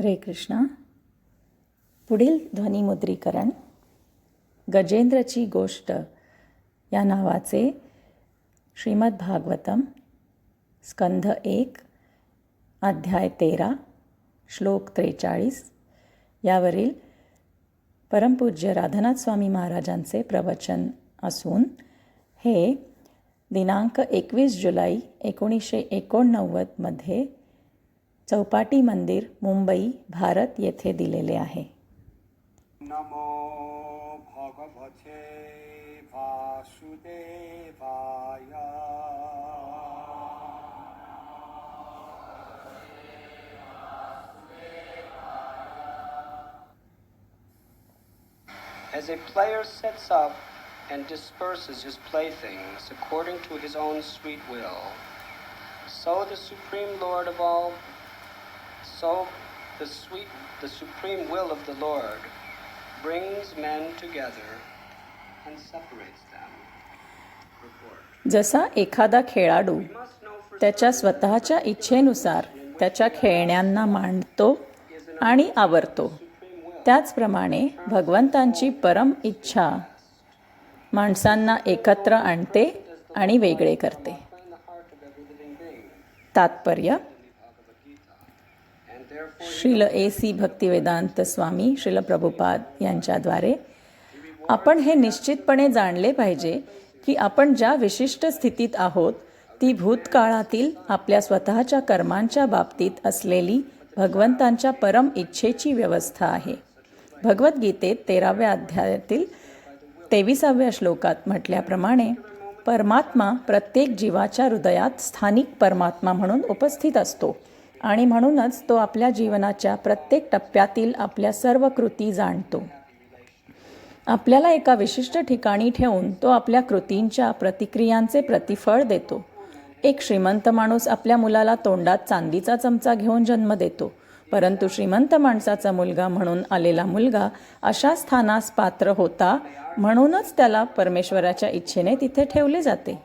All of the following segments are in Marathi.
हरे कृष्णा. पुढील ध्वनिमुद्रीकरण गजेंद्रची गोष्ट या नावाचे श्रीमद भागवतम स्कंध 1 अध्याय 13 श्लोक 43 यावरील परमपूज्य राधानाथ स्वामी महाराजांचे प्रवचन असून हे दिनांक 21 जुलै 1989 मध्ये चौपाटी मंदिर मुंबई भारत येथे दिलेले आहे. नमो भगवते वासुदेवाय. As a player sets up and disperses his playthings according to his own sweet will, so the Supreme Lord of all, so the supreme will of the Lord brings men together and separates them. Report. जसा एखादा खेळाडू We must know for त्याच्या स्वतःच्या इच्छेनुसार त्याच्या खेळण्यांना मांडतो आणि आवरतो, त्याचप्रमाणे भगवंतांची परम इच्छा माणसांना एकत्र आणते आणि वेगळे करते. in the heart of every living being. तात्पर्य And therefore Srila A.C. Bhaktivedanta स्वामी श्रील प्रभुपाद यांच्याद्वारे आपण हे निश्चितपणे जाणले पाहिजे की आपण ज्या विशिष्ट स्थितीत आहोत ती भूतकाळातील आपल्या स्वतःच्या कर्मांच्या बाबतीत असलेली भगवंतांच्या परम इच्छेची व्यवस्था आहे. भगवद्गीतेत 13व्या अध्यायातील 23व्या श्लोकात म्हटल्याप्रमाणे परमात्मा प्रत्येक जीवाच्या हृदयात स्थानिक परमात्मा म्हणून उपस्थित असतो आणि म्हणूनच तो आपल्या जीवनाच्या प्रत्येक टप्प्यातील आपल्या सर्व कृती जाणतो. आपल्याला एका विशिष्ट ठिकाणी ठेवून तो आपल्या कृतींच्या प्रतिक्रियांचे प्रतिफळ देतो. एक श्रीमंत माणूस आपल्या मुलाला तोंडात चांदीचा चमचा घेऊन जन्म देतो, परंतु श्रीमंत माणसाचा मुलगा म्हणून आलेला मुलगा अशा स्थानास पात्र होता म्हणूनच त्याला परमेश्वराच्या इच्छेने तिथे ठेवले जाते.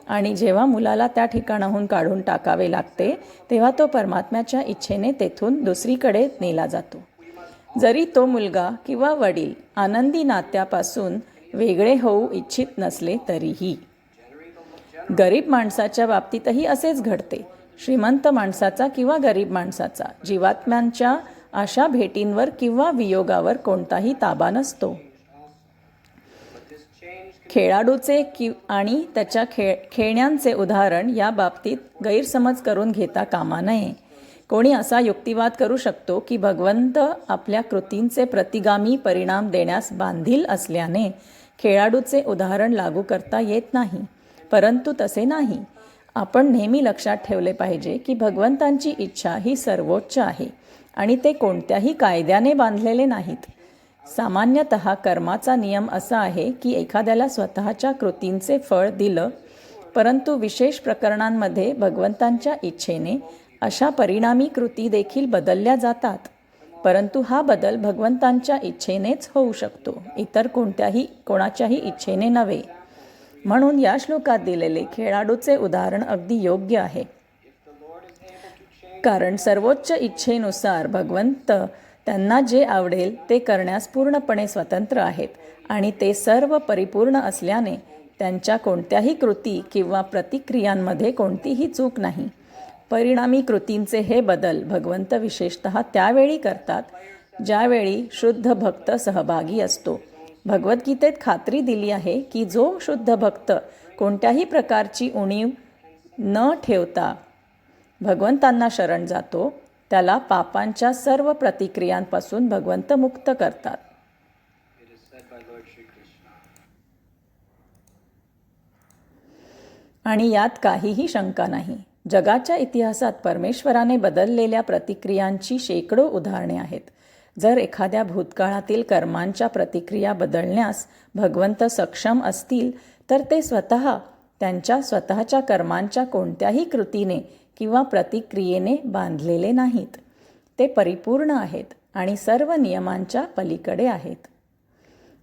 आणि जेव्हा मुलाला त्या ठिकाणाहून काढून टाकावे लागते तेव्हा तो परमात्म्याच्या इच्छेने तेथून दुसरीकडे नेला जातो. जरी तो मुलगा किंवा वडील आनंदी नात्यापासून वेगळे होऊ इच्छित नसले तरीही. गरीब माणसाच्या बाबतीतही असेच घडते. श्रीमंत माणसाचा किंवा गरीब माणसाचा जीवात्म्यांच्या अशा भेटींवर किंवा वियोगावर कोणताही ताबा नसतो. खेळाडूचे आणि त्याच्या खेळण्यांचे उदाहरण या बाबतीत गैरसमज करून घेता कामा नये. कोणी असा युक्तिवाद करू शकतो की भगवंत आपल्या कृतींचे प्रतिगामी परिणाम देण्यास बांधील असल्याने खेळाडूचे उदाहरण लागू करता येत नाही, परंतु तसे नाही. आपण नेहमी लक्षात ठेवले पाहिजे की भगवंतांची इच्छा ही सर्वोच्च आहे आणि ते कोणत्याही कायद्याने बांधलेले नाहीत. सामान्यतः कर्माचा नियम असा आहे की एखाद्याला स्वतःच्या कृतींचे फळ दिलं, परंतु विशेष प्रकरणांमध्ये भगवंतांच्या इच्छेने अशा परिणामी कृती देखील बदलल्या जातात. परंतु हा बदल भगवंतांच्या इच्छेनेच होऊ शकतो, इतर कोणाच्याही इच्छेने नव्हे. म्हणून या श्लोकात दिलेले खेळाडूचे उदाहरण अगदी योग्य आहे, कारण सर्वोच्च इच्छेनुसार भगवंत त्यांना जे आवडेल ते करण्यास पूर्णपणे स्वतंत्र आहेत आणि ते सर्व परिपूर्ण असल्याने त्यांच्या कोणत्याही कृती किंवा प्रतिक्रियांमध्ये कोणतीही चूक नाही. परिणामी कृतींचे हे बदल भगवंत विशेषतः त्यावेळी करतात ज्यावेळी शुद्ध भक्त सहभागी असतो. भगवद्गीतेत खात्री दिली आहे की जो शुद्ध भक्त कोणत्याही प्रकारची उणीव न ठेवता भगवंतांना शरण जातो त्याला पापांच्या सर्व प्रतिक्रियांपासून भगवंत मुक्त करतात. it is said by Lord Shri Krishna. आणि यात काहीही शंका नाही. जगाच्या इतिहासात परमेश्वराने बदललेल्या प्रतिक्रियांची शेकडो उदाहरणे आहेत. जर एखाद्या भूतकाळातील कर्मांच्या प्रतिक्रिया बदलण्यास भगवंत सक्षम असतील तर ते त्यांच्या स्वतःच्या कर्मांच्या कोणत्याही कृतीने किंवा प्रतिक्रियेने बांधलेले नाहीत. ते परिपूर्ण आहेत आणि सर्व नियमांच्या पलीकडे आहेत.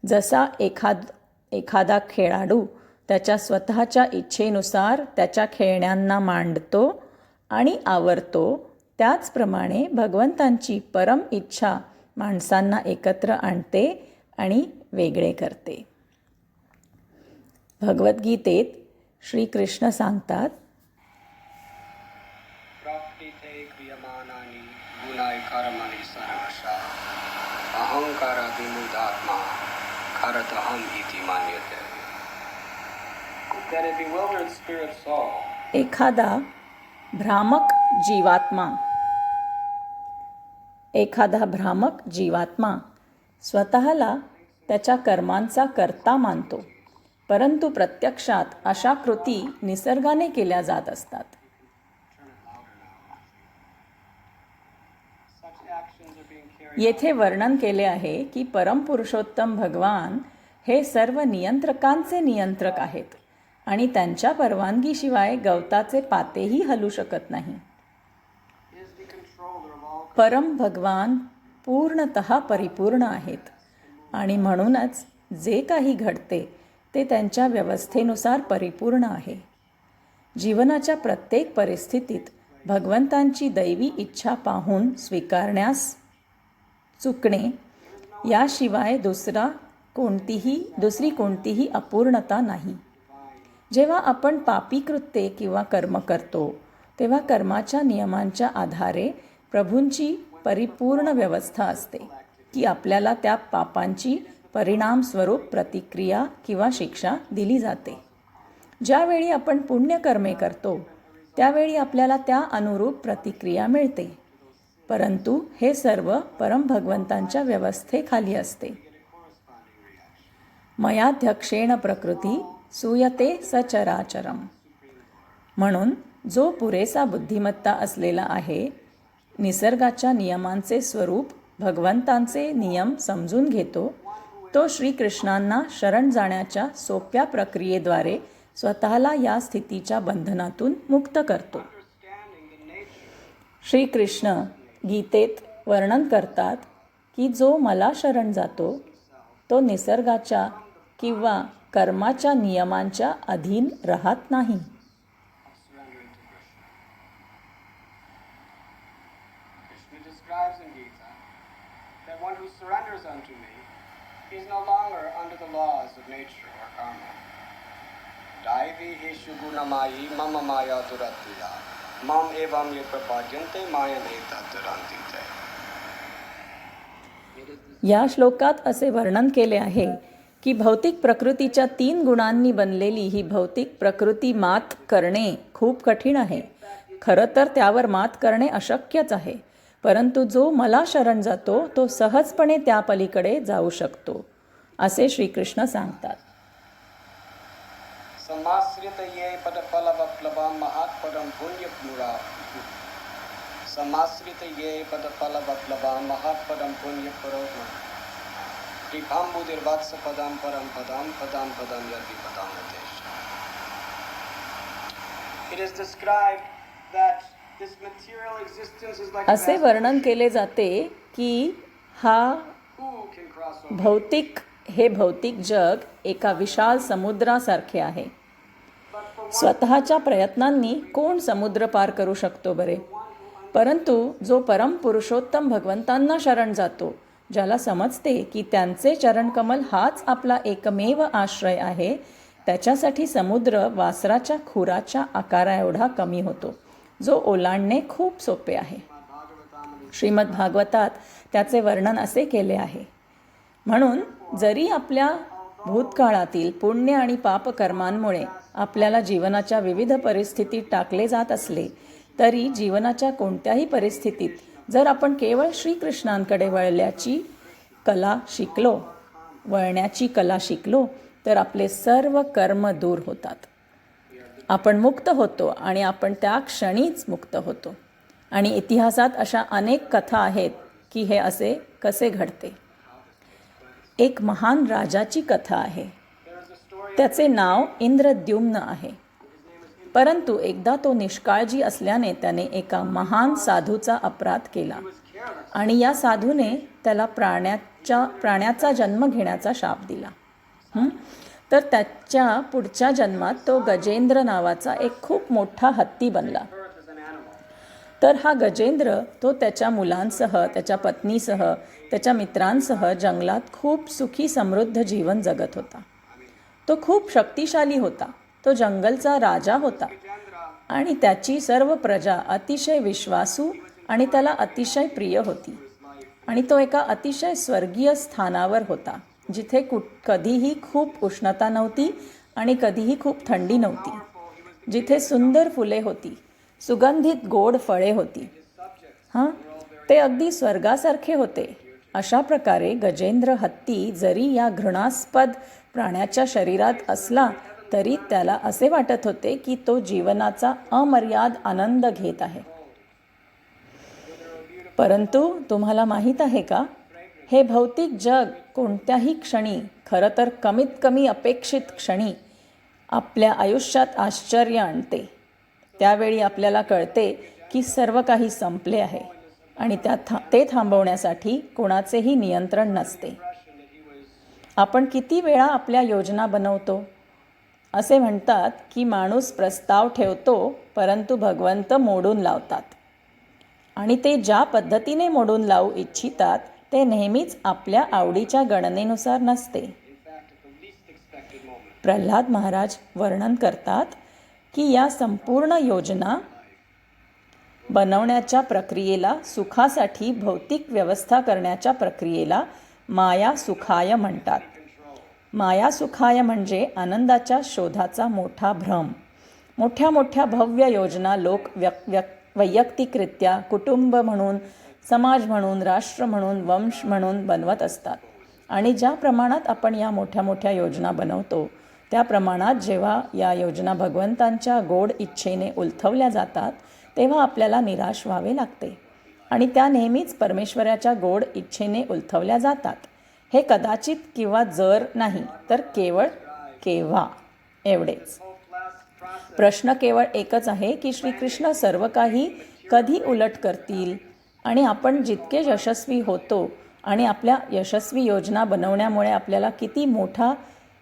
जसा एखादा खेळाडू त्याच्या स्वतःच्या इच्छेनुसार त्याच्या खेळण्यांना मांडतो आणि आवरतो, त्याचप्रमाणे भगवंतांची परम इच्छा माणसांना एकत्र आणते आणि वेगळे करते. भगवद्गीतेत श्रीकृष्ण सांगतात, प्रकृते क्रियमाणानि गुणाय कर्माणि सर्वशः अहंकारादिमूढात्मा करतहम इति मन्यते. That a bewildered spirit soul एखादा भ्रामक जीवात्मा स्वतःला त्याच्या कर्मांचा कर्ता मानतो, परंतु प्रत्यक्षात अशा कृती निसर्गाने केल्या जात असतात. such actions are being carried येथे वर्णन केले आहे की परमपुरुषोत्तम भगवान हे सर्व नियंत्रकांचे नियंत्रक आहेत आणि त्यांच्या परवानगीशिवाय गवताचे पातेही हलू शकत नाही. is the controller of all परम भगवान पूर्णतः परिपूर्ण आहेत आणि म्हणूनच जे काही घडते ते त्यांच्या व्यवस्थेनुसार परिपूर्ण आहे. जीवनाच्या प्रत्येक परिस्थितीत भगवंतांची दैवी इच्छा पाहून स्वीकारण्यास चुकणे याशिवाय दुसरी कोणतीही अपूर्णता नाही. जेव्हा आपण पापी कृत्ये किंवा कर्म करतो तेव्हा कर्माच्या नियमांच्या आधारे प्रभूंची परिपूर्ण व्यवस्था असते की आपल्याला त्या पापांची परिणामस्वरूप प्रतिक्रिया किंवा शिक्षा दिली जाते. ज्यावेळी आपण पुण्यकर्मे करतो त्यावेळी आपल्याला त्या अनुरूप प्रतिक्रिया मिळते, परंतु हे सर्व परम भगवंतांच्या व्यवस्थेखाली असते. मयाध्यक्षेण प्रकृती सूयते सचराचरम. म्हणून जो पुरेसा बुद्धिमत्ता असलेला आहे, निसर्गाच्या नियमांचे स्वरूप भगवंतांचे नियम समजून घेतो, तो श्रीकृष्णांना शरण जाण्याच्या सोप्या प्रक्रियेद्वारे स्वतःला या स्थितीच्या बंधनातून मुक्त करतो. श्रीकृष्ण गीतेत वर्णन करतात की जो मला शरण जातो तो निसर्गाच्या किंवा कर्माच्या नियमांच्या अधीन राहत नाही. Krishna describes in Gita that one who surrenders unto me is no longer under the laws of nature or karma. Daivi hishu gunamayi mama maya durattiya mam evam ye prapadyante mayam etattarantite. या श्लोकात असे वर्णन केले आहे की भौतिक प्रकृतीच्या 3 गुणांनी बनलेली ही भौतिक प्रकृती मात करणे खूप कठीण आहे. खरं तर त्यावर मात करणे अशक्यच आहे, परंतु जो मला शरण जातो तो सहजपणे त्या पलीकडे जाऊ शकतो, असे श्रीकृष्ण सांगतात. Samasrita ye padapalavaplabam mahatpadam punyapura. Samasrita ye padapalavaplabam mahatpadam punyapurotma. Tripambudir vatsa padam param padam padam padam yadi padam natesha. It is described that this material existence is like असे वर्णन केले जाते की who can cross over. हे भौतिक जग एका विशाल समुद्रासारखे आहे. स्वतःच्या प्रयत्नांनी कोण समुद्र पार करू शकतो बरे? परंतु जो परम पुरुषोत्तम भगवंतांना शरण जातो, ज्याला समजते की त्यांचे चरणकमल हाच आपला एकमेव आश्रय आहे, त्याच्यासाठी समुद्र वासराच्या खुराच्या आकारा एवढा कमी होतो, जो ओलांडणे खूप सोपे आहे. श्रीमद भागवतात त्याचे वर्णन असे केले आहे. म्हणून जरी आपल्या भूतकाळातील पुण्य आणि पाप कर्मांमुळे आपल्याला जीवनाच्या विविध परिस्थितीत टाकले जात असले, तरी जीवनाच्या कोणत्याही परिस्थितीत जर आपण केवळ श्रीकृष्णांकडे वळण्याची कला शिकलो तर आपले सर्व कर्म दूर होतात. आपण मुक्त होतो आणि आपण त्या क्षणीच मुक्त होतो. आणि इतिहासात अशा अनेक कथा आहेत की हे असे कसे घडते. एक महान राजाची कथा आहे. त्याचे नाव इंद्रद्युम्न आहे. परंतु एकदा तो निष्काळजी असल्याने त्याने एका महान साधूचा अपराध केला आणि या साधूने त्याला प्राण्याचा जन्म घेण्याचा शाप दिला. तर त्याच्या पुढच्या जन्मात तो गजेंद्र नावाचा एक खूप मोठा हत्ती बनला. तर हा गजेंद्र तो त्याच्या मुलांसह, त्याच्या पत्नीसह, त्याच्या मित्रांसह जंगलात खूप सुखी समृद्ध जीवन जगत होता. तो खूप शक्तिशाली होता. तो जंगलचा राजा होता आणि त्याची सर्व प्रजा अतिशय विश्वासू आणि त्याला अतिशय प्रिय होती. आणि तो एका अतिशय स्वर्गीय स्थानावर होता, जिथे कधीही खूप उष्णता नव्हती आणि कधीही खूप थंडी नव्हती, जिथे सुंदर फुले होती, सुगंधित गोड फळे होती. ते अगदी स्वर्गासारखे होते. अशा प्रकारे गजेंद्र हत्ती जरी या घृणास्पद प्राण्याच्या शरीरात असला तरी त्याला असे वाटत होते की तो जीवनाचा अमर्याद आनंद घेत आहे. परंतु तुम्हाला माहीत आहे का, हे भौतिक जग कोणत्याही क्षणी, खरं तर कमीत कमी अपेक्षित क्षणी आपल्या आयुष्यात आश्चर्य आणते. त्यावेळी आपल्याला कळते की सर्व काही संपले आहे आणि ते थांबवण्यासाठी कोणाचेही नियंत्रण नसते. आपण किती वेळा आपल्या योजना बनवतो. असे म्हणतात की माणूस प्रस्ताव ठेवतो परंतु भगवंत मोडून लावतात. आणि ते ज्या पद्धतीने मोडून लावू इच्छितात ते नेहमीच आपल्या आवडीच्या गणनेनुसार नसते. प्रल्हाद महाराज वर्णन करतात की या संपूर्ण योजना बनवण्याच्या प्रक्रियेला, सुखासाठी भौतिक व्यवस्था करण्याच्या प्रक्रियेला माया सुखाय म्हणतात. माया सुखाय म्हणजे आनंदाच्या शोधाचा मोठा भ्रम. मोठ्या मोठ्या भव्य योजना लोक वैयक्तिकरित्या, कुटुंब म्हणून, समाज म्हणून, राष्ट्र म्हणून, वंश म्हणून बनवत असतात. आणि ज्या प्रमाणात आपण या मोठ्या मोठ्या योजना बनवतो त्या प्रमाणात जेव्हा या योजना भगवंतांच्या गोड इच्छेने उलथवल्या जातात तेव्हा आपल्याला निराश व्हावे लागते. आणि त्या नेहमीच परमेश्वराच्या गोड इच्छेने उलथवल्या जातात. हे कदाचित किंवा जर नाही तर केवळ केव्हा एवढेच. प्रश्न केवळ एकच आहे की श्रीकृष्ण सर्व काही कधी उलट करतील आणि आपण जितके यशस्वी होतो आणि आपल्या यशस्वी योजना बनवण्यामुळे आपल्याला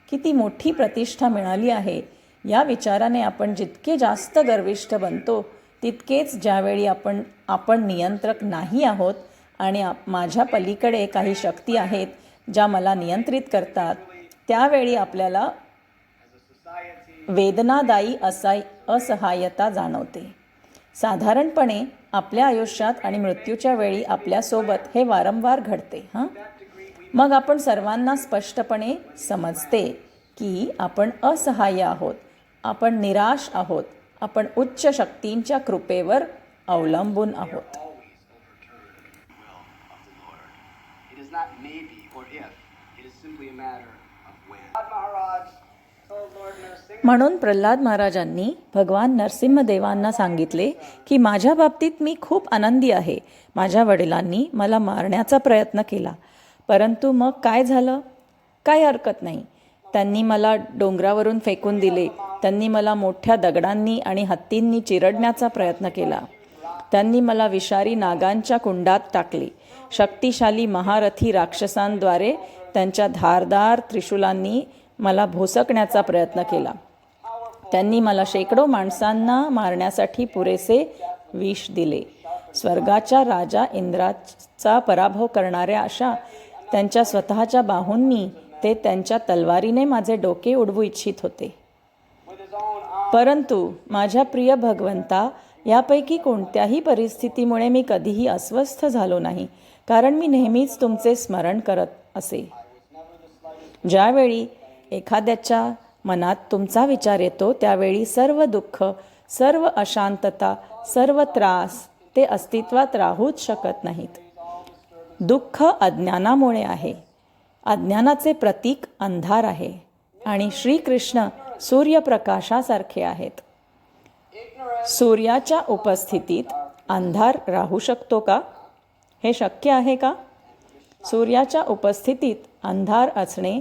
किती मोठी प्रतिष्ठा मिळाली आहे या विचाराने आपण जितके जास्त गर्विष्ठ बनतो तितकेच ज्यावेळी आपण नियंत्रक नाही आहोत आणि माझ्या पलीकडे काही शक्ती आहेत ज्या मला नियंत्रित करतात, त्यावेळी आपल्याला वेदनादायी असहाय्यता जाणवते. साधारणपणे आपल्या आयुष्यात आणि मृत्यूच्या वेळी आपल्यासोबत हे वारंवार घडते. मग आपण सर्वांना स्पष्टपणे समजते की आपण असहाय्य आहोत, आपण निराश आहोत, आपण उच्च शक्तींच्या कृपेवर अवलंबून आहोत. म्हणून प्रल्हाद महाराजांनी भगवान नरसिंहदेवांना सांगितले की माझ्या बाबतीत मी खूप आनंदी आहे. माझ्या वडिलांनी मला मारण्याचा प्रयत्न केला, परंतु मग काय झालं? काय हरकत नाही. त्यांनी मला डोंगरावरून फेकून दिले. त्यांनी मला मोठ्या दगडांनी आणि हत्तींनी चिरडण्याचा प्रयत्न केला. त्यांनी मला विषारी नागांच्या कुंडात टाकले. शक्तिशाली महारथी राक्षसांद्वारे त्यांच्या धारदार त्रिशूलांनी मला भोसकण्याचा प्रयत्न केला. त्यांनी मला शेकडो माणसांना मारण्यासाठी पुरेसे विष दिले. स्वर्गाच्या राजा इंद्राचा पराभव करणाऱ्या अशा त्यांच्या स्वतःच्या बाहूंनी ते त्यांच्या तलवारीने माझे डोके उडवू इच्छित होते. परंतु माझ्या प्रिय भगवंता, यापैकी कोणत्याही परिस्थितीमुळे मी कधीही अस्वस्थ झालो नाही, कारण मी नेहमीच तुमचे स्मरण करत असे. ज्यावेळी एखाद्याच्या मनात तुमचा विचार येतो त्यावेळी सर्व दुःख, सर्व अशांतता, सर्व त्रास ते अस्तित्वात राहूच शकत नाहीत. दुःख अज्ञानामुळे आहे. अज्ञानाचे प्रतीक अंधार आहे आणि श्रीकृष्ण सूर्यप्रकाशासारखे आहेत. सूर्याच्या उपस्थितीत अंधार राहू शकतो का? हे शक्य आहे का? सूर्याच्या उपस्थितीत अंधार असणे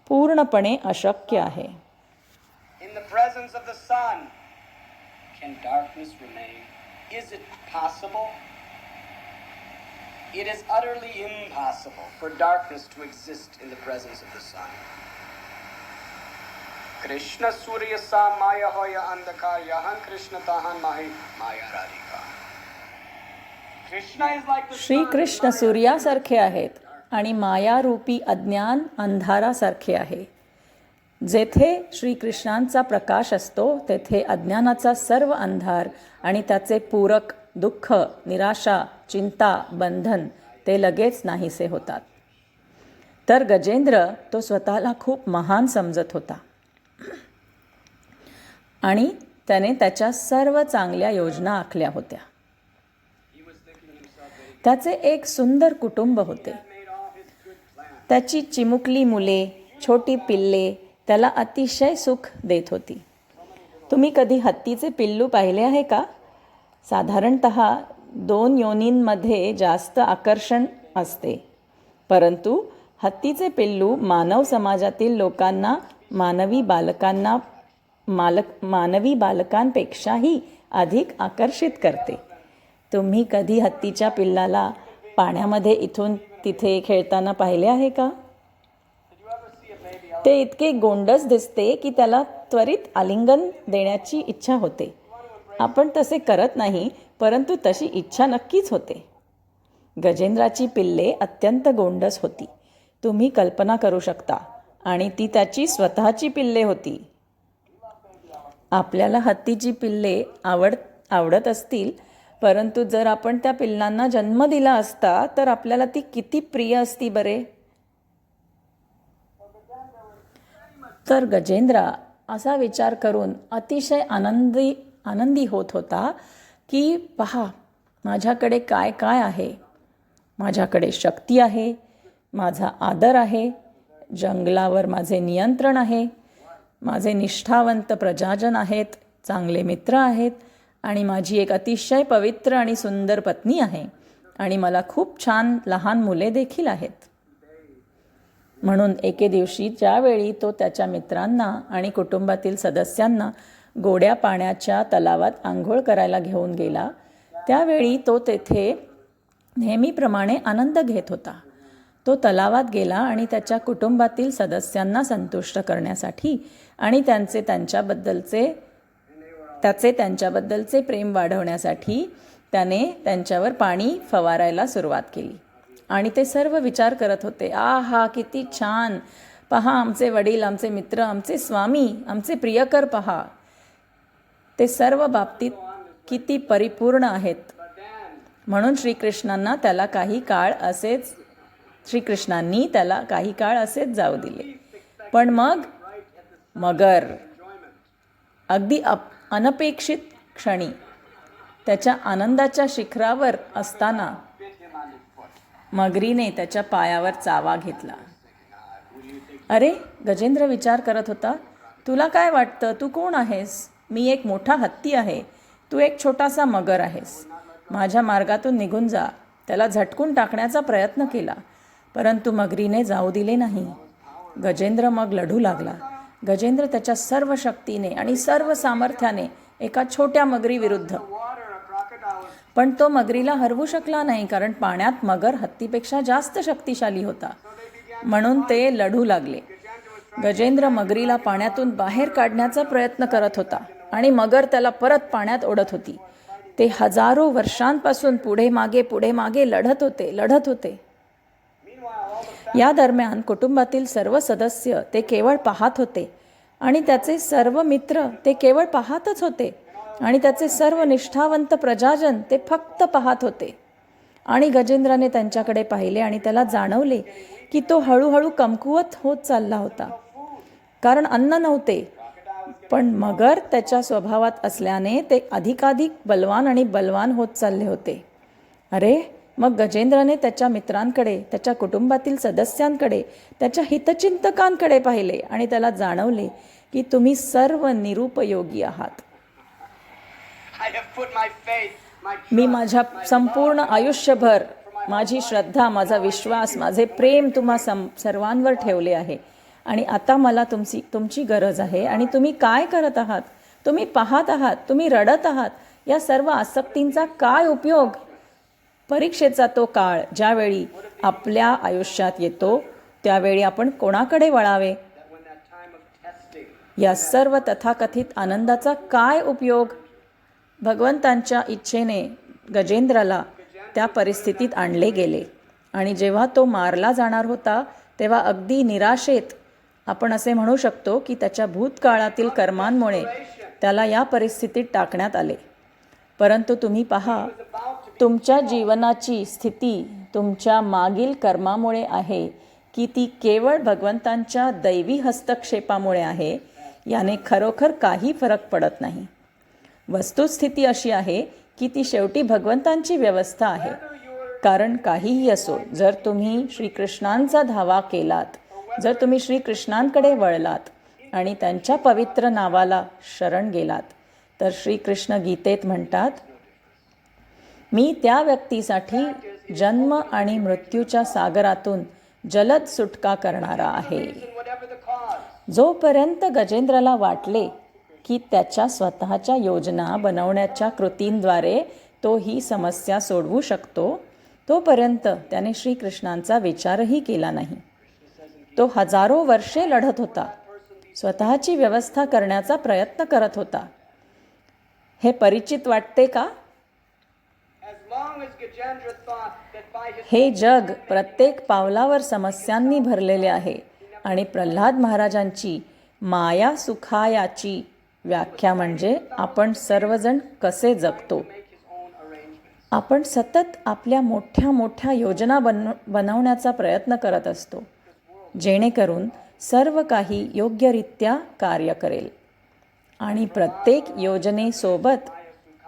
पूर्णपणे अशक्य आहे. In the presence of the sun, can darkness remain? Is it possible? It is utterly impossible for darkness to exist in the presence of the sun. Krishna Surya sa maya hoya andhakar yahan Krishna tahan mahi maya radhika. Krishna is like the sun. Shrikrishna सूर्यासारखे आहेत आणि मायारूपी अज्ञान अंधारासारखे आहे. जेथे श्रीकृष्णांचा प्रकाश असतो तेथे अज्ञानाचा सर्व अंधार आणि त्याचे पूरक दुःख, निराशा, चिंता, बंधन ते लगेच नाहीसे होतात. तर गजेंद्र तो स्वतःला खूप महान समजत होता आणि त्याने त्याच्या सर्व चांगल्या योजना आखल्या होत्या. त्याचे एक सुंदर कुटुंब होते. त्याची चिमुकली मुले, छोटी पिल्ले त्याला अतिशय सुख देत होती. तुम्ही कधी हत्तीचे पिल्लू पाहिले आहे का? साधारणत 2 योनींमध्ये जास्त आकर्षण असते, परंतु हत्तीचे पिल्लू मानव समाजातील लोकांना मानवी बालकांपेक्षाही अधिक आकर्षित करते. तुम्ही कधी हत्तीच्या पिल्लाला पाण्यामध्ये इथून तिथे खेळताना पाहिले आहे का? ते इतके गोंडस दिसते की त्याला त्वरित आलिंगन देण्याची इच्छा होते. आपण तसे करत नाही, परंतु तशी इच्छा नक्कीच होते. गजेंद्राची पिल्ले अत्यंत गोंडस होती. तुम्ही कल्पना करू शकता. आणि ती त्याची स्वतःची पिल्ले होती. आपल्याला हत्तीची पिल्ले आवडत असतील, परंतु जर आपण त्या पिल्लांना जन्म दिला असता तर आपल्याला ती किती प्रिय असती बरे. तर गजेंद्र असा विचार करून अतिशय आनंदी होत होता की पहा, माझ्याकडे काय काय आहे. माझ्याकडे शक्ती आहे, माझा आदर आहे, जंगलावर माझे नियंत्रण आहे, माझे निष्ठावंत प्रजाजन आहेत, चांगले मित्र आहेत आणि माझी एक अतिशय पवित्र आणि सुंदर पत्नी आहे आणि मला खूप छान लहान मुले देखील आहेत. म्हणून एके दिवशी ज्यावेळी तो त्याच्या मित्रांना आणि कुटुंबातील सदस्यांना गोड्या पाण्याच्या तलावात आंघोळ करायला घेऊन गेला, त्यावेळी तो तेथे नेहमीप्रमाणे आनंद घेत होता. तो तलावात गेला आणि त्याच्या कुटुंबातील सदस्यांना संतुष्ट करण्यासाठी आणि त्याचे त्यांच्याबद्दलचे प्रेम वाढवण्यासाठी त्याने त्यांच्यावर पाणी फवारायला सुरुवात केली. आणि ते सर्व विचार करत होते, आहा किती छान, पहा आमचे वडील, आमचे मित्र, आमचे स्वामी, आमचे प्रियकर पहा, ते सर्व बाबतीत किती परिपूर्ण आहेत. म्हणून श्रीकृष्णांनी त्याला काही काळ असेच जाऊ दिले. पण मगर अगदी अनपेक्षित क्षणी त्याच्या आनंदाच्या शिखरावर असताना मगरीने त्याच्या पायावर चावा घेतला. अरे, गजेंद्र विचार करत होता, तुला काय वाटतं, तू कोण आहेस? मी एक मोठा हत्ती आहे, तू एक छोटासा मगर आहेस. माझ्या मार्गातून निघून जा. त्याला झटकून टाकण्याचा प्रयत्न केला, परंतु मगरीने जाऊ दिले नाही. गजेंद्र मग लढू लागला. गजेंद्र त्याच्या सर्व शक्तीने आणि सर्व सामर्थ्याने एका छोट्या मगरीविरुद्ध, पण तो मगरीला हरवू शकला नाही, कारण पाण्यात मगर हत्तीपेक्षा जास्त शक्तिशाली होता. म्हणून ते लढू लागले. गजेंद्र मगरीला पाण्यातून बाहेर काढण्याचा प्रयत्न करत होता आणि मगर त्याला परत पाण्यात ओढत होती. ते हजारो वर्षांपासून पुढे मागे लढत होते. या दरम्यान कुटुंबातील सर्व सदस्य ते केवळ पाहत होते आणि त्याचे सर्व मित्र ते केवळ पाहतच होते आणि त्याचे सर्व निष्ठावंत प्रजाजन ते फक्त पाहत होते. आणि गजेंद्राने त्यांच्याकडे पाहिले आणि त्याला जाणवले की तो हळूहळू कमकुवत होत चालला होता, कारण अन्न नव्हते. पण मगर त्याच्या स्वभावात असल्याने ते अधिकाधिक बलवान होत चालले होते. अरे, मग गजेंद्राने त्याच्या मित्रांकडे, त्याच्या कुटुंबातील सदस्यांकडे, त्याच्या हितचिंतकांकडे पाहिले आणि त्याला जाणवले की तुम्ही सर्व निरुपयोगी आहात. मी माझ्या संपूर्ण आयुष्यभर माझी श्रद्धा, माझा विश्वास, माझे प्रेम तुम्हा सर्वांवर ठेवले आहे आणि आता मला तुमची गरज आहे. आणि तुम्ही काय करत आहात? तुम्ही पाहत आहात, तुम्ही रडत आहात. या सर्व आसक्तींचा काय उपयोग? परीक्षेचा तो काळ ज्यावेळी आपल्या आयुष्यात येतो त्यावेळी आपण कोणाकडे वळावे? या सर्व तथाकथित आनंदाचा काय उपयोग? भगवंतांच्या इच्छेने गजेंद्राला त्या परिस्थितीत आणले गेले आणि जेव्हा तो मारला जाणार होता तेव्हा अगदी निराशेत आपण असे म्हणू शकतो की त्याच्या भूतकाळातील कर्मांमुळे त्याला या परिस्थितीत टाकण्यात आले. परंतु तुम्ही पहा, तुमच्या जीवनाची स्थिती तुमच्या मागील कर्मामुळे आहे की ती केवळ भगवंतांच्या दैवी हस्तक्षेपामुळे आहे याने खरोखर काही फरक पडत नाही. वस्तुस्थिती अशी आहे की ती शेवटी भगवंतांची व्यवस्था आहे. कारण काहीही असो, जर तुम्ही श्रीकृष्णांचा धावा केलात, जर तुम्ही श्रीकृष्णांकडे वळलात आणि त्यांच्या पवित्र नावाला शरण गेलात, तर श्रीकृष्ण गीतेत म्हणतात, मी त्या व्यक्तीसाठी जन्म आणि मृत्यूच्या सागरातून जलद सुटका करणारा आहे. जोपर्यंत गजेंद्राला वाटले की त्याच्या स्वतःच्या योजना बनवण्याच्या कृतींद्वारे तो ही समस्या सोडवू शकतो, तोपर्यंत त्याने श्रीकृष्णांचा विचारही केला नाही. तो हजारो वर्षे लढत होता, स्वतःची व्यवस्था करण्याचा प्रयत्न करत होता. हे परिचित वाटते का? हे जग प्रत्येक पावलावर समस्यांनी भरलेले आहे आणि प्रल्हाद महाराजांची माया सुखायाची व्याख्या म्हणजे आपण सर्वजण कसे जगतो. आपण सतत आपल्या मोठ्या मोठ्या योजना बनवण्याचा प्रयत्न करत असतो, जेणेकरून सर्व काही योग्यरित्या कार्य करेल. आणि प्रत्येक योजनेसोबत,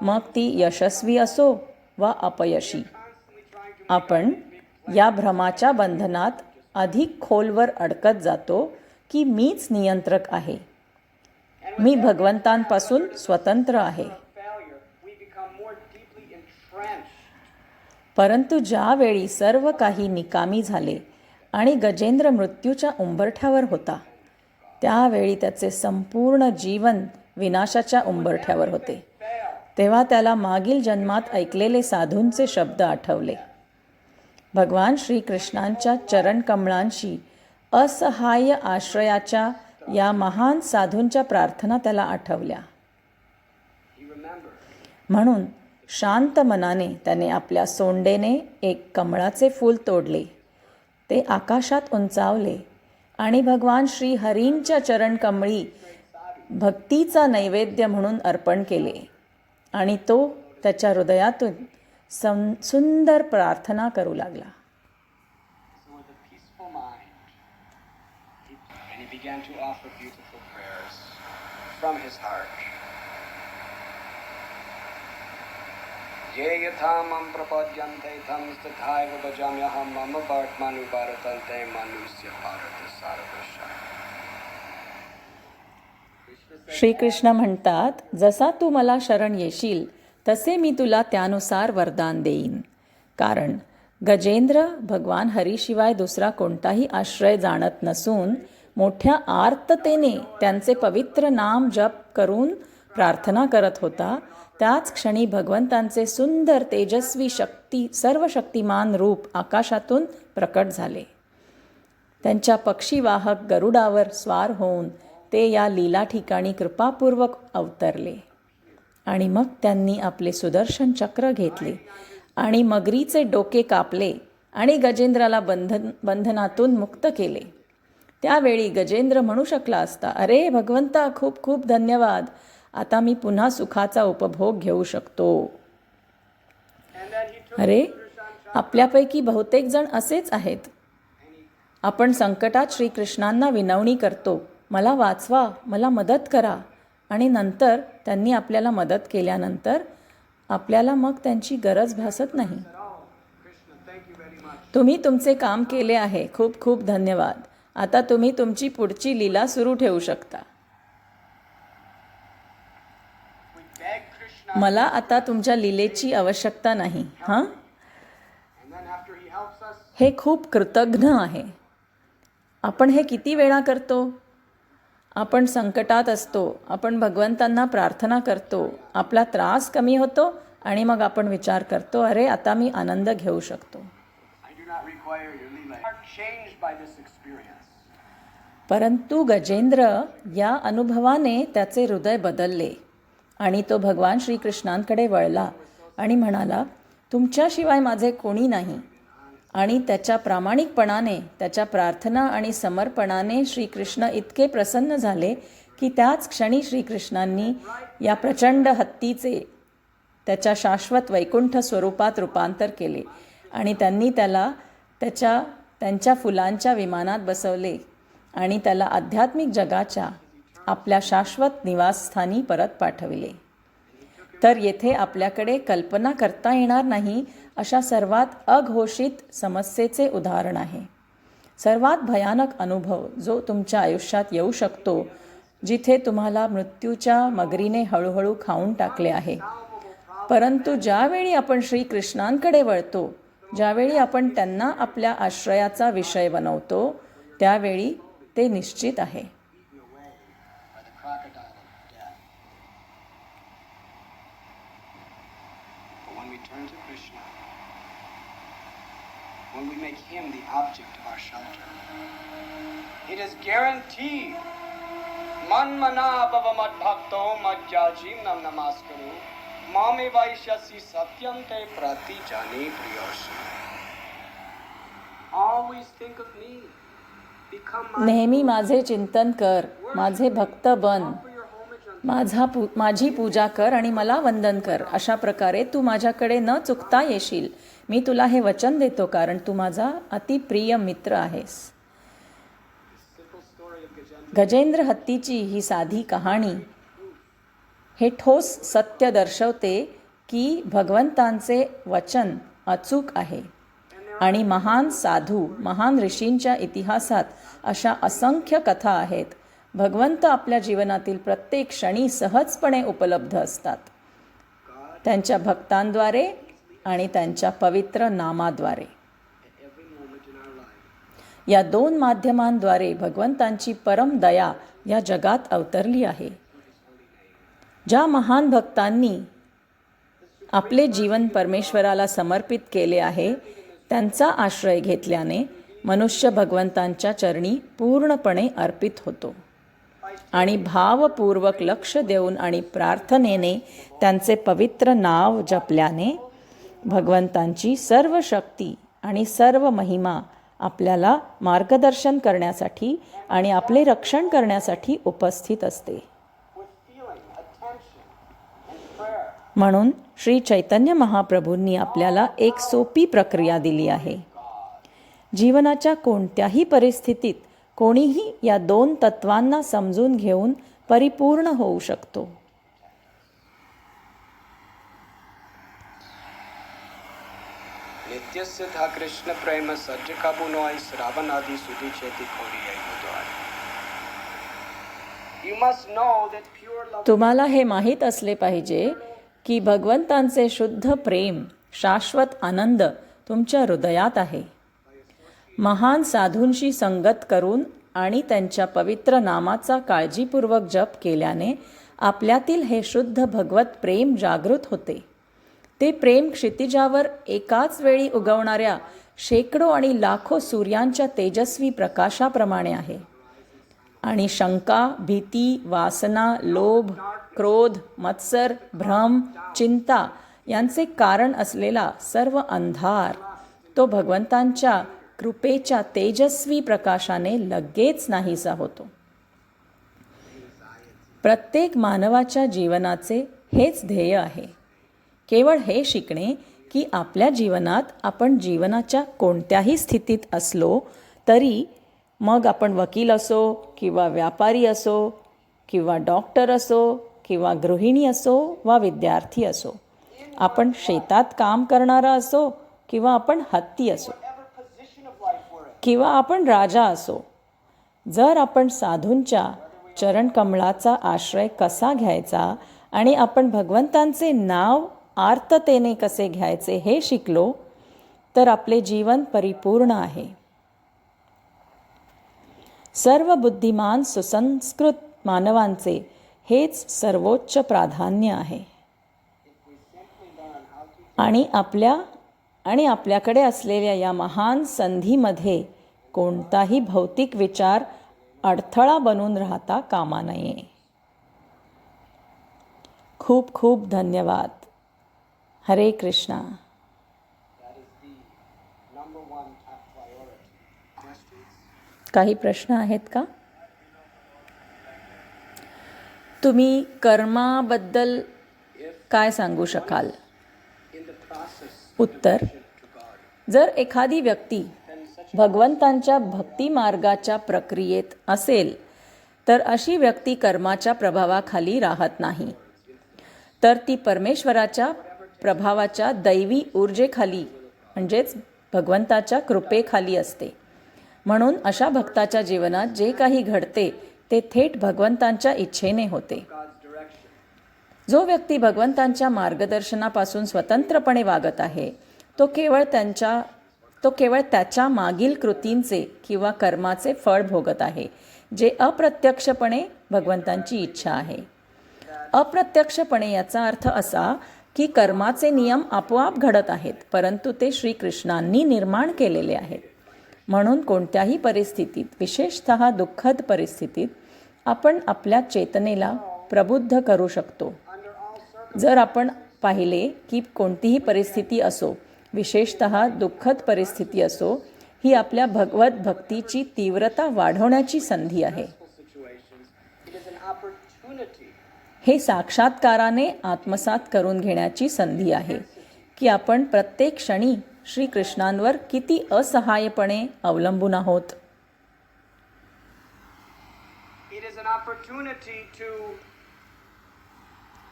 मग ती यशस्वी असो वा अपयशी, आपण या भ्रमाच्या बंधनात अधिक खोलवर अडकत जातो की मीच नियंत्रक आहे, मी भगवंतांपासून स्वतंत्र आहे. परंतु ज्यावेळी सर्व काही निकामी झाले आणि गजेंद्र मृत्यूच्या उंबरठ्यावर होता, त्यावेळी त्याचे संपूर्ण जीवन विनाशाच्या उंबरठ्यावर होते. तेव्हा त्याला मागील जन्मात ऐकलेले साधूंचे शब्द आठवले. भगवान श्रीकृष्णांच्या चरणकमळांशी असहाय्य आश्रयाच्या या महान साधूंच्या प्रार्थना त्याला आठवल्या. म्हणून शांत मनाने त्याने आपल्या सोंडेने एक कमळाचे फूल तोडले, ते आकाशात उंचावले आणि भगवान श्री हरींच्या चरणकमळी भक्तीचा नैवेद्य म्हणून अर्पण केले. आणि तो त्याच्या हृदयातून सुंदर प्रार्थना करू लागला. Began to offer beautiful prayers from his heart. Ye yathamam prapadyante tham stathaiva bhajamyaham mama bhartmanu bharatante manusya bharata sarvasha. Shrikrishna म्हणतात, जसा तू मला शरण येशील तसे मी तुला त्यानुसार वरदान देईन. कारण गजेंद्र भगवान हरीशिवाय दुसरा कोणताही आश्रय जाणत नसून मोठ्या आर्ततेने त्यांचे पवित्र नाम जप करून प्रार्थना करत होता. त्याच क्षणी भगवंतांचे सुंदर तेजस्वी सर्वशक्तिमान रूप आकाशातून प्रकट झाले. त्यांच्या पक्षीवाहक गरुडावर स्वार होऊन ते या लीला ठिकाणी कृपापूर्वक अवतरले. आणि मग त्यांनी आपले सुदर्शन चक्र घेतले आणि मगरीचे डोके कापले आणि गजेंद्राला बंधनातून मुक्त केले. त्यावेळी गजेंद्र म्हणू शकला असता, अरे भगवंता, खूप खूप धन्यवाद, आता मी पुन्हा सुखाचा उपभोग घेऊ शकतो. अरे, आपल्यापैकी बहुतेक जण असेच आहेत. आपण संकटात श्रीकृष्णांना विनवणी करतो, मला वाचवा, मला मदत करा, आणि नंतर त्यांनी आपल्याला मदत केल्यानंतर आपल्याला मग त्यांची गरज भासत नाही. तुम्ही तुमचे काम केले आहे, खूप खूप धन्यवाद. आता तुम्ही तुमची पुढची लीला सुरू ठेवू शकता. मला आता तुमच्या लीलेची आवश्यकता नाही. हां, हे खूप कृतज्ञ आहे. आपण हे किती वेळा करतो? आपण संकटात असतो, आपण भगवंतांना प्रार्थना करतो, आपला त्रास कमी होतो आणि मग आपण विचार करतो, अरे आता मी आनंद घेऊ शकतो. परंतु गजेंद्र या अनुभवाने त्याचे हृदय बदलले आणि तो भगवान श्रीकृष्णांकडे वळला आणि म्हणाला, तुमच्याशिवाय माझे कोणी नाही. आणि त्याच्या प्रामाणिकपणाने, त्याच्या प्रार्थना आणि समर्पणाने श्रीकृष्ण इतके प्रसन्न झाले की त्याच क्षणी श्रीकृष्णांनी या प्रचंड हत्तीचे त्याच्या शाश्वत वैकुंठ स्वरूपात रूपांतर केले आणि त्यांनी त्याला त्यांच्या फुलांच्या विमानात बसवले आणि त्याला आध्यात्मिक जगाच्या आपल्या शाश्वत निवासस्थानी परत पाठविले. तर येथे आपल्याकडे कल्पना करता येणार नाही अशा सर्वात अघोषित समस्येचे उदाहरण आहे. सर्वात भयानक अनुभव जो तुमच्या आयुष्यात येऊ शकतो, जिथे तुम्हाला मृत्यूच्या मगरीने हळूहळू खाऊन टाकले आहे. परंतु ज्यावेळी आपण श्रीकृष्णांकडे वळतो, ज्यावेळी आपण त्यांना आपल्या आश्रयाचा विषय बनवतो, त्यावेळी ते निश्चित आहे. When we make him the object of our shelter, it is guaranteed. Manmana bhavamad bhakto majjajim nam namaskuru mame vaishyasi satyam te prati jani priyoshi. Always think of me. Become my नेहमी माझे चिंतन कर, माझे भक्त बन, माझी पूजा कर आणि मला वंदन कर. अशा प्रकारे तू माझ्याकडे न चुकता येशील. मी तुला हे वचन देतो, कारण तू माझा अतिप्रिय मित्र आहेस. गजेंद्र हत्तीची ही साधी कहाणी हे ठोस सत्य दर्शवते की भगवंतांचे वचन अचूक आहे. आणि महान साधू, महान ऋषींच्या इतिहासात अशा असंख्य कथा आहेत. भगवंत आपल्या जीवनातील प्रत्येक क्षणी सहजपणे उपलब्ध असतात, त्यांच्या भक्तांद्वारे आणि त्यांच्या पवित्र नामाद्वारे. या दोन माध्यमांद्वारे भगवंतांची परम दया या जगात अवतरली आहे. ज्या महान भक्तांनी आपले जीवन परमेश्वराला समर्पित केले आहे, त्यांचा आश्रय घेतल्याने मनुष्य भगवंतांच्या चरणी पूर्णपणे अर्पित होतो आणि भावपूर्वक लक्ष देऊन आणि प्रार्थनेने त्यांचे पवित्र नाव जपल्याने भगवंतांची सर्व शक्ती आणि सर्व महिमा आपल्याला मार्गदर्शन करण्यासाठी आणि आपले रक्षण करण्यासाठी उपस्थित असते. म्हणून श्री चैतन्य महाप्रभूंनी आपल्याला एक सोपी प्रक्रिया दिली आहे. जीवनाच्या कोणत्याही परिस्थितीत कोणीही या दोन तत्वांना समजून घेऊन परिपूर्ण होऊ शकतो. नित्यसिद्ध कृष्ण प्रेम सज्ज काबुनोई श्रावण आदि सुधी चेती खोरी You must know that pure love. तुम्हाला हे माहीत असले पाहिजे की भगवंतांचे शुद्ध प्रेम, शाश्वत आनंद तुमच्या हृदयात आहे. महान साधूंशी संगत करून आणि त्यांच्या पवित्र नामाचा काळजीपूर्वक जप केल्याने आपल्यातील हे शुद्ध भगवत प्रेम जागृत होते. ते प्रेम क्षितिजावर एकाच वेळी उगवणाऱ्या शेकडो आणि लाखो सूर्यांच्या तेजस्वी प्रकाशाप्रमाणे आहे. आणि शंका, भीती, वासना, लोभ, क्रोध, मत्सर, भ्रम, चिंता यांचे कारण असलेला सर्व अंधार तो भगवंतांच्या कृपेच्या तेजस्वी प्रकाशाने लगेच नाहीसा होतो. प्रत्येक मानवाच्या जीवनाचे हेच ध्येय आहे. केवळ हे शिकणे की आपल्या जीवनात आपण जीवनाच्या कोणत्याही स्थितीत असलो तरी, मग आपण वकील असो किंवा व्यापारी असो किंवा डॉक्टर असो किंवा गृहिणी असो वा विद्यार्थी असो, आपण शेतात काम करणारा असो किंवा आपण हत्ती असो किंवा आपण राजा असो, जर आपण साधूंच्या चरणकमळाचा आश्रय कसा घ्यायचा आणि आपण भगवंतांचे नाव आर्ततेने कसे घ्यायचे हे शिकलो तर आपले जीवन परिपूर्ण आहे. सर्व बुद्धिमान सुसंस्कृत मानवांचे हेच सर्वोच्च प्राधान्य आहे. आणि आपल्याकडे असलेल्या या महान संधीमध्ये कोणताही भौतिक विचार अडथळा बनून राहता कामा नये. खूप खूप धन्यवाद. हरे Krishna. number one top priority. Questions? काही प्रश्न आहेत का? तुम्ही कर्माबद्दल काय सांगू शकाल? In the process उत्तर: to God, जर एखादी व्यक्ती भगवंतांच्या भक्ती मार्गाच्या प्रक्रियेत असेल तर अशी व्यक्ती कर्माच्या प्रभावाखाली राहत नाही, तर ती परमेश्वराच्या प्रभावाच्या दैवी ऊर्जेखाली म्हणजेच भगवंताच्या कृपेखाली असते. म्हणून अशा भक्ताच्या जीवनात जे काही घडते ते थेट भगवंतांच्या इच्छेने होते. God's direction. जो व्यक्ती भगवंतांच्या मार्गदर्शनापासून स्वतंत्रपणे वागत आहे तो केवळ त्याच्या मागील कृतींचे किंवा कर्माचे फळ भोगत आहे, जे अप्रत्यक्षपणे भगवंतांची इच्छा आहे. अप्रत्यक्षपणे याचा अर्थ असा की कर्माचे नियम आपोआप घडत आहेत, परंतु ते श्रीकृष्णांनी निर्माण केलेले आहेत. म्हणून कोणत्याही परिस्थितीत, विशेषतः दुःखद परिस्थितीत, आपण आपल्या चेतनेला प्रबुद्ध करू शकतो. जर आपण पाहिले की कोणतीही परिस्थिती असो, विशेषतः दुःखद परिस्थिती असो, ही आपल्या भगवत भक्तीची तीव्रता वाढवण्याची संधी आहे. Situations. It is an opportunity हे साक्षात्काराने आत्मसात करून घेण्याची संधी आहे की आपण प्रत्येक क्षणी श्रीकृष्णांवर किती असहाय्यपणे अवलंबून आहोत. It is an opportunity to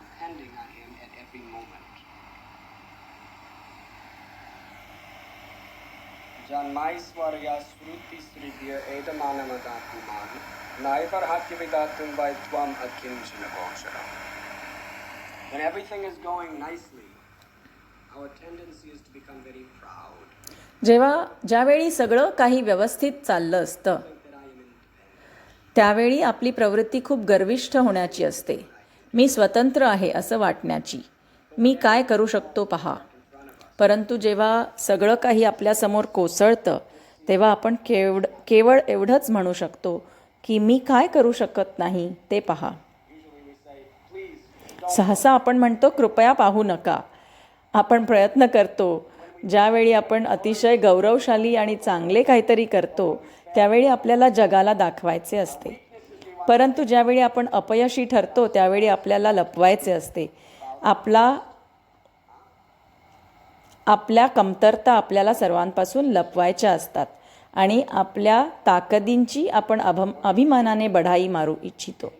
depending on Him at every moment. Janmaisvarya sruti sridhya edamanamadapuman naivarhatya vidatum vai tvam akinchana gocharam. When everything is going nicely, our tendency is to become very proud. ज्यावेळी सगळं काही व्यवस्थित चाललं असतं That I am independent. त्यावेळी आपली प्रवृत्ती खूप गर्विष्ठ होण्याची असते. मी स्वतंत्र आहे असं वाटण्याची. मी काय करू शकतो पहा. परंतु जेव्हा सगळं काही आपल्यासमोर कोसळतं तेव्हा आपण केवळ एवढंच म्हणू शकतो की मी काय करू शकत नाही ते पहा. सहसा आपण म्हणतो कृपया पाहू नका. आपण प्रयत्न करतो. ज्यावेळी आपण अतिशय गौरवशाली आणि चांगले काहीतरी करतो त्यावेळी आपल्याला जगाला दाखवायचे असते, परंतु ज्यावेळी आपण अपयशी ठरतो त्यावेळी आपल्याला लपवायचे असते. आपल्या कमतरता आपल्याला सर्वांपासून लपवायच्या असतात आणि आपल्या ताकदींची आपण अभिमानाने बढाई मारू इच्छितो.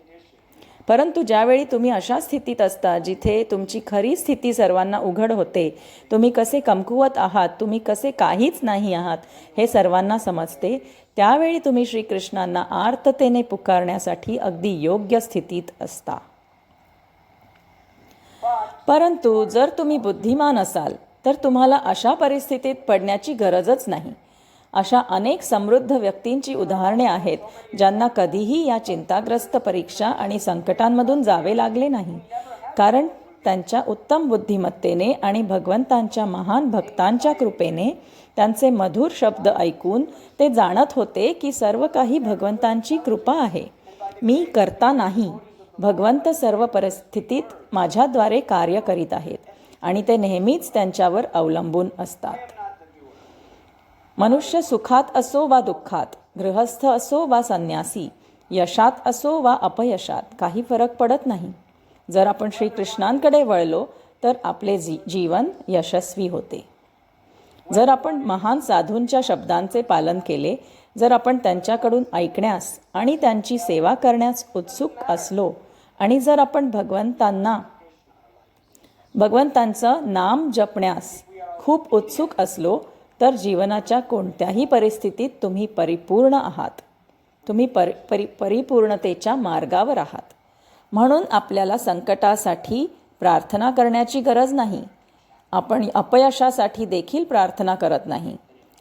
परंतु ज्यावेळी तुम्ही अशा स्थितीत असता जिथे तुमची खरी स्थिती सर्वांना उघड होते, तुम्ही कसे कमकुवत आहात, तुम्ही कसे काहीच नाही आहात हे सर्वांना समजते, त्यावेळी तुम्ही श्रीकृष्णांना आर्ततेने पुकारण्यासाठी अगदी योग्य स्थितीत असता. परंतु जर तुम्ही बुद्धिमान असाल तर तुम्हाला अशा परिस्थितीत पडण्याची गरजच नाही. अशा अनेक समृद्ध व्यक्तींची उदाहरणे आहेत ज्यांना कधीही या चिंताग्रस्त परीक्षा आणि संकटांमधून जावे लागले नाही, कारण त्यांच्या उत्तम बुद्धिमत्तेने आणि भगवंतांच्या महान भक्तांच्या कृपेने त्यांचे मधुर शब्द ऐकून ते जाणत होते की सर्व काही भगवंतांची कृपा आहे. मी करता नाही, भगवंत सर्व परिस्थितीत माझ्याद्वारे कार्य करीत आहेत आणि ते नेहमीच त्यांच्यावर अवलंबून असतात. मनुष्य सुखात असो वा दुःखात, गृहस्थ असो वा संन्यासी, यशात असो वा अपयशात काही फरक पडत नाही. जर आपण श्रीकृष्णांकडे वळलो तर आपले जीवन यशस्वी होते. जर आपण महान साधूंच्या शब्दांचे पालन केले, जर आपण त्यांच्याकडून ऐकण्यास आणि त्यांची सेवा करण्यास उत्सुक असलो आणि जर आपण भगवंतांचं नाम जपण्यास खूप उत्सुक असलो तर जीवनाच्या कोणत्याही परिस्थितीत तुम्ही परिपूर्ण आहात. तुम्ही परिपूर्णतेच्या मार्गावर आहात. म्हणून आपल्याला संकटासाठी प्रार्थना करण्याची गरज नाही. आपण अपयशासाठी देखील प्रार्थना करत नाही.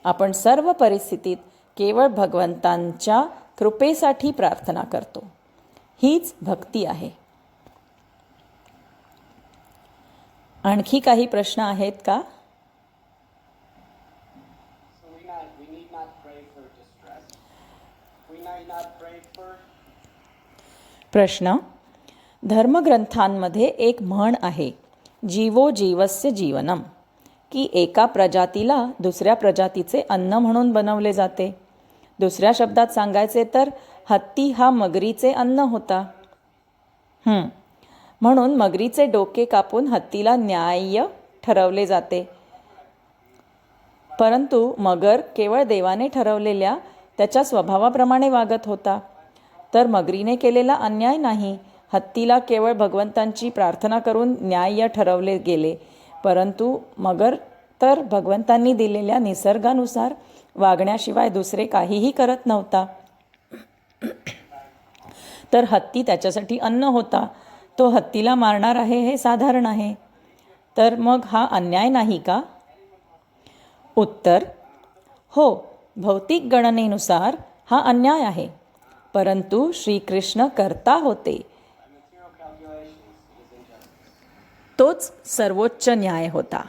आपण सर्व परिस्थितीत केवळ भगवंतांच्या कृपेसाठी प्रार्थना करतो. हीच भक्ती आहे. आणखी काही प्रश्न आहेत का? प्रश्न: धर्मग्रंथांमध्ये एक म्हण आहे, जीवो जीवस्य जीवनम, की एका प्रजातीला दुसऱ्या प्रजातीचे अन्न म्हणून बनवले जाते. दुसऱ्या शब्दात सांगायचे तर हत्ती हा मगरीचे अन्न होता. म्हणून मगरीचे डोके कापून हत्तीला न्याय्य ठरवले जाते. परंतु मगर केवळ देवाने ठरवलेल्या त्याच्या स्वभावाप्रमाणे वागत होता. तर मगरीने केलेला अन्याय नाही. हत्तीला केवळ भगवंतांची प्रार्थना करून न्याय्य ठरवले गेले, परंतु मगर तर भगवंतांनी दिलेल्या निसर्गानुसार वागण्याशिवाय दुसरे काहीही करत नव्हता. तर हत्ती त्याच्यासाठी अन्न होता. तो हत्तीला मारणार आहे हे साधारण आहे. तर मग हा अन्याय नाही का? उत्तर: हो, भौतिक गणनेनुसार हा अन्याय आहे, परंतु श्रीकृष्ण कर्ता होते. तोच सर्वोच्च न्याय होता.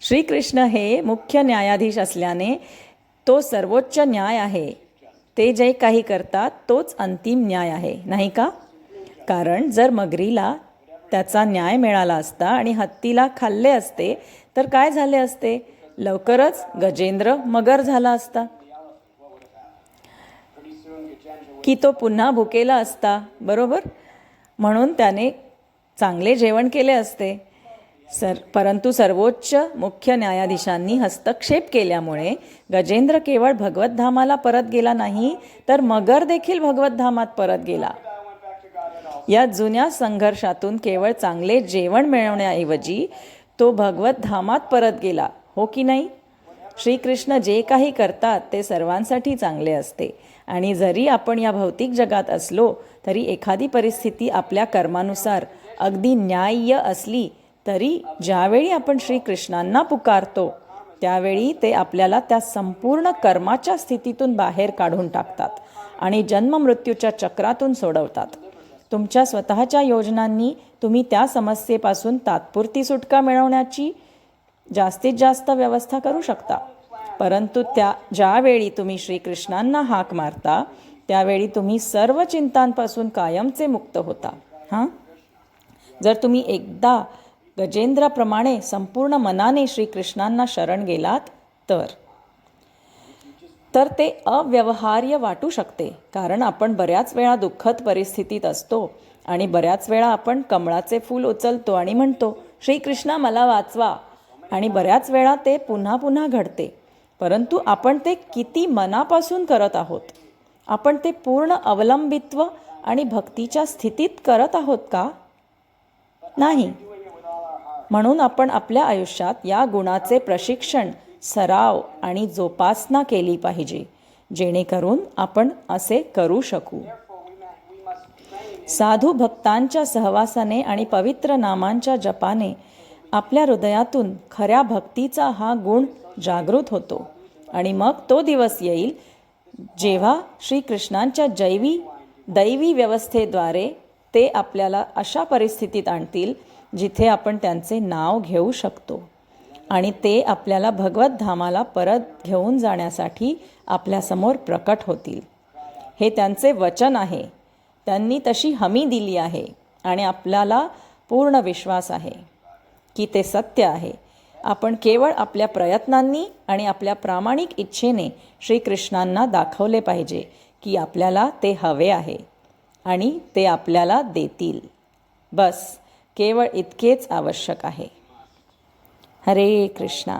श्रीकृष्ण हे मुख्य न्यायाधीश असल्याने तो सर्वोच्च न्याय आहे. ते जे काही करतात तोच अंतिम न्याय आहे, नाही का? कारण जर मगरीला त्याचा न्याय मिळाला असता आणि हत्तीला खाल्ले असते तर काय झाले असते? लवकरच गजेंद्र मगर झाला असता की तो पुन्हा भुकेला असता, बरोबर? म्हणून त्याने चांगले जेवण केले असते. परंतु सर्वोच्च मुख्य न्यायाधीशांनी हस्तक्षेप केल्यामुळे गजेंद्र केवळ भगवतधामाला परत गेला नाही, तर मगर देखील भगवतधामात परत गेला. या जुन्या संघर्षातून केवळ चांगले जेवण मिळवण्याऐवजी तो भगवतधामात परत गेला, हो की नाही? श्रीकृष्ण जे काही करतात ते सर्वांसाठी चांगले असते. आणि जरी आपण या भौतिक जगात असलो तरी एखादी परिस्थिती आपल्या कर्मानुसार अगदी न्याय्य असली तरी ज्यावेळी आपण श्रीकृष्णांना पुकारतो त्यावेळी ते आपल्याला त्या संपूर्ण कर्माच्या स्थितीतून बाहेर काढून टाकतात आणि जन्ममृत्यूच्या चक्रातून सोडवतात. तुमच्या स्वतःच्या योजनांनी तुम्ही त्या समस्येपासून तात्पुरती सुटका मिळवण्याची जास्तीत जास्त व्यवस्था करू शकता, परंतु ज्यावेळी तुम्ही श्रीकृष्णांना हाक मारता त्यावेळी तुम्ही सर्व चिंतांपासून कायमचे मुक्त होता. जर तुम्ही एकदा गजेंद्राप्रमाणे संपूर्ण मनाने श्रीकृष्णांना शरण गेलात तर ते अव्यवहार्य वाटू शकते. कारण आपण बऱ्याच वेळा दुःखद परिस्थितीत असतो आणि बऱ्याच वेळा आपण कमळाचे फूल उचलतो आणि म्हणतो, श्रीकृष्णा मला वाचवा, आणि बऱ्याच वेळा ते पुन्हा पुन्हा घडते. परंतु आपण ते किती मनापासून करत आहोत? आपण ते पूर्ण अवलंबित्व आणि भक्तीच्या स्थितीत करत आहोत का? नाही. म्हणून आपण आपल्या आयुष्यात या गुणाचे प्रशिक्षण, सराव आणि जोपासना केली पाहिजे, जेणेकरून आपण असे करू शकू. साधू भक्तांच्या सहवासाने आणि पवित्र नामांच्या जपाने आपल्या हृदयातून खऱ्या भक्तीचा हा गुण जागृत होतो. आणि मग तो दिवस येईल जेव्हा श्रीकृष्णांच्या दैवी व्यवस्थेद्वारे ते आपल्याला अशा परिस्थितीत आणतील जिथे आपण त्यांचे नाव घेऊ शकतो आणि ते आपल्याला भगवत धामाला परत घेऊन जाण्यासाठी आपल्यासमोर प्रकट होतील. हे त्यांचे वचन आहे. त्यांनी तशी हमी दिली आहे आणि आपल्याला पूर्ण विश्वास आहे की ते सत्य आहे. आपण केवळ आपल्या प्रयत्नांनी आणि आपल्या प्रामाणिक इच्छेने श्रीकृष्णांना दाखवले पाहिजे की आपल्याला ते हवे आहे आणि ते आपल्याला देतील. बस केवळ इतकेच आवश्यक आहे. हरे कृष्णा.